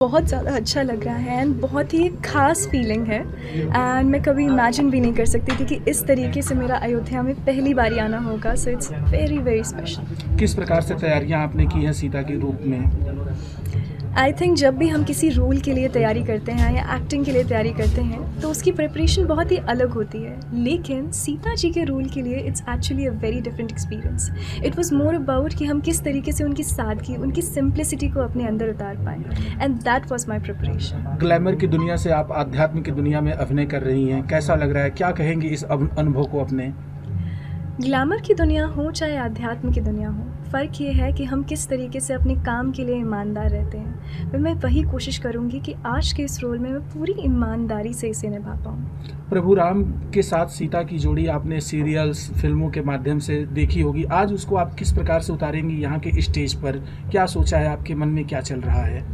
बहुत ज़्यादा अच्छा लग रहा है एंड बहुत ही ख़ास फीलिंग है एंड मैं कभी इमेजिन भी नहीं कर सकती थी कि इस तरीके से मेरा अयोध्या में पहली बारी आना होगा। So it's very very special. किस प्रकार से तैयारियां आपने की हैं सीता के रूप में? आई थिंक जब भी हम किसी रोल के लिए तैयारी करते हैं या एक्टिंग के लिए तैयारी करते हैं तो उसकी प्रिपरेशन बहुत ही अलग होती है, लेकिन सीता जी के रोल के लिए it's actually a very different experience. It was more about कि हम किस तरीके से उनकी सादगी, उनकी सिंप्लिसिटी को अपने अंदर उतार पाएँ and that was my preparation. Glamour की दुनिया से आप आध्यात्म की दुनिया में अभिनय कर रही हैं, कैसा लग रहा है? क्या कहेंगी इस अनुभव को अपने? ग्लैमर की दुनिया हो चाहे आध्यात्म की दुनिया हो, फ़र्क ये है कि हम किस तरीके से अपने काम के लिए ईमानदार रहते हैं। मैं वही कोशिश करूँगी कि आज के इस रोल में मैं पूरी ईमानदारी से इसे निभा पाऊँ। प्रभु राम के साथ सीता की जोड़ी आपने सीरियल्स, फिल्मों के माध्यम से देखी होगी। आज उसको आप किस प्रकार से उतारेंगी यहाँ के स्टेज पर? क्या सोचा है, आपके मन में क्या चल रहा है?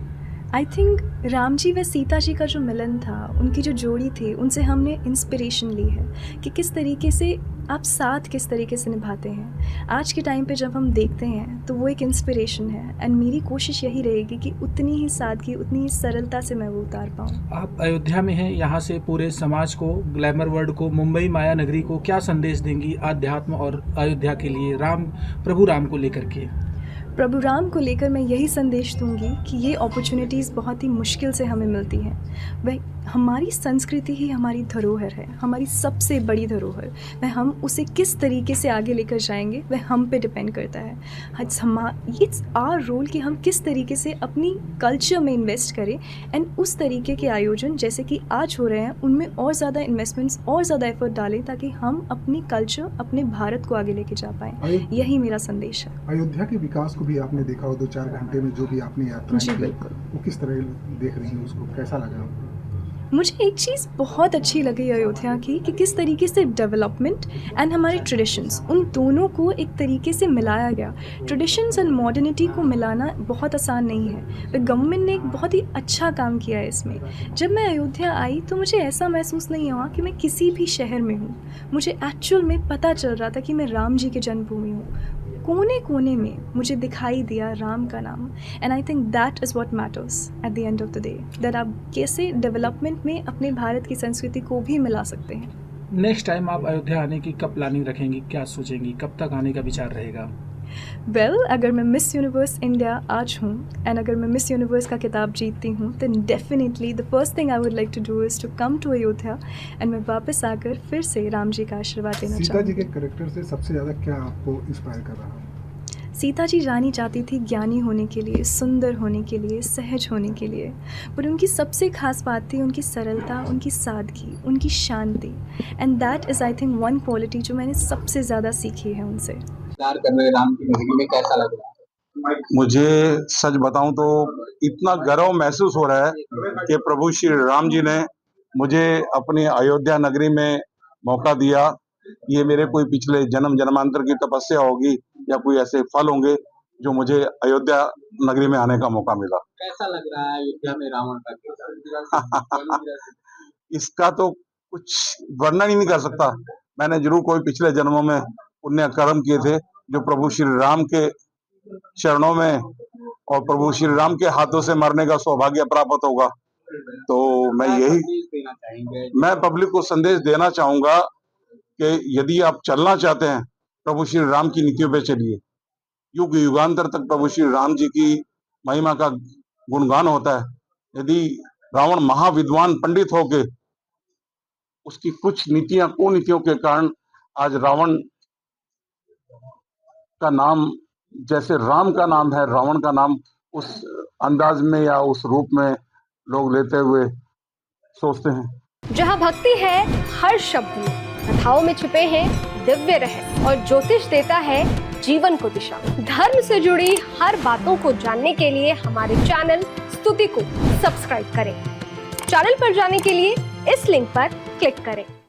आई थिंक राम जी व सीता जी का जो मिलन था, उनकी जो जोड़ी थी, उनसे हमने इंस्पिरेशन ली है कि किस तरीके से आप साथ किस तरीके से निभाते हैं। आज के टाइम पे जब हम देखते हैं तो वो एक इंस्पिरेशन है एंड मेरी कोशिश यही रहेगी कि उतनी ही सादगी, उतनी ही सरलता से मैं वो उतार पाऊँ। आप अयोध्या में हैं, यहाँ से पूरे समाज को, ग्लैमर वर्ल्ड को, मुंबई माया नगरी को क्या संदेश देंगी आध्यात्म और अयोध्या के लिए, प्रभु राम को लेकर के? प्रभु राम को लेकर मैं यही संदेश दूंगी कि ये अपॉर्चुनिटीज़ बहुत ही मुश्किल से हमें मिलती हैं। वह हमारी संस्कृति ही हमारी धरोहर है, हमारी सबसे बड़ी धरोहर। वह हम उसे किस तरीके से आगे लेकर जाएंगे वह हम पे डिपेंड करता है। इट्स आवर रोल कि हम किस तरीके से अपनी कल्चर में इन्वेस्ट करें एंड उस तरीके के आयोजन जैसे कि आज हो रहे हैं उनमें और ज़्यादा इन्वेस्टमेंट्स और ज़्यादा एफर्ट डालें ताकि हम अपनी कल्चर, अपने भारत को आगे लेके जा पाएँ। यही मेरा संदेश है। अयोध्या के विकास को भी आपने देखा हो 2-4 घंटे में, जो भी आपने यात्रा जी की, बिल्कुल। वो किस तरह देख रही हैं उसको, कैसा लगा? मुझे एक चीज़ बहुत अच्छी लगी अयोध्या की कि किस तरीके से डेवलपमेंट एंड हमारे ट्रेडिशंस, उन दोनों को एक तरीके से मिलाया गया। ट्रेडिशंस एंड मॉडर्निटी को मिलाना बहुत आसान नहीं है, पर गवर्नमेंट ने एक बहुत ही अच्छा काम किया है इसमें। जब मैं अयोध्या आई तो मुझे ऐसा महसूस नहीं हुआ कि मैं किसी भी शहर में हूँ। मुझे एक्चुअल में पता चल रहा था कि मैं राम जी की जन्मभूमि हूँ। कोने कोने में मुझे दिखाई दिया राम का नाम and I think that is what matters at the end of the day, that आप कैसे डेवलपमेंट में अपने भारत की संस्कृति को भी मिला सकते हैं। नेक्स्ट टाइम आप अयोध्या आने की कब प्लानिंग रखेंगी, क्या सोचेंगी, कब तक आने का विचार रहेगा? अगर मैं मिस यूनिवर्स इंडिया आज हूँ एंड अगर मैं मिस यूनिवर्स का खिताब जीतती हूँ तो definitely the first thing I would like to do is to come to Ayodhya and मैं वापस आकर फिर से राम जी का आशीर्वाद देना सीता जी चाहूँगी। के कैरेक्टर से सबसे ज़्यादा क्या आपको इंस्पायर कर रहा है? सीता जी जानी जाती थी ज्ञानी होने के लिए, सुंदर होने के लिए, सहज होने के लिए, पर उनकी सबसे खास बात थी उनकी सरलता, उनकी सादगी, उनकी शांति and that is I think one quality जो मैंने सबसे ज़्यादा सीखी है उनसे। इंतजार कर रहे राम की नगरी में, कैसा लग रहा है? मुझे सच बताऊं तो इतना गर्व महसूस हो रहा है कि प्रभु श्री राम जी ने मुझे अपनी अयोध्या नगरी में मौका दिया। ये मेरे कोई पिछले जन्म जन्मांतर की तपस्या होगी या कोई ऐसे फल होंगे जो मुझे अयोध्या नगरी में आने का मौका मिला। कैसा लग रहा है अयोध्या में रावण का किरदार? इसका तो कुछ वर्णन ही नहीं कर सकता। मैंने जरूर कोई पिछले जन्मों में पुण्य कर्म किए थे जो प्रभु श्री राम के चरणों में और प्रभु श्री राम के हाथों से मरने का सौभाग्य प्राप्त होगा। तो मैं पब्लिक को संदेश देना चाहूंगा कि यदि आप चलना चाहते हैं प्रभु श्री राम की नीतियों पे चलिए। युग युगांतर तक प्रभु श्री राम जी की महिमा का गुणगान होता है। यदि रावण महाविद्वान पंडित होके उसकी कुछ नीतियां, कुनीतियों के कारण आज रावण का नाम, जैसे राम का नाम है, रावण का नाम उस अंदाज में या उस रूप में लोग लेते हुए सोचते हैं। जहाँ भक्ति है हर शब्द में, कथाओं में छुपे हैं दिव्य रहस्य और ज्योतिष देता है जीवन को दिशा। धर्म से जुड़ी हर बातों को जानने के लिए हमारे चैनल स्तुति को सब्सक्राइब करें। चैनल पर जाने के लिए इस लिंक पर क्लिक करें।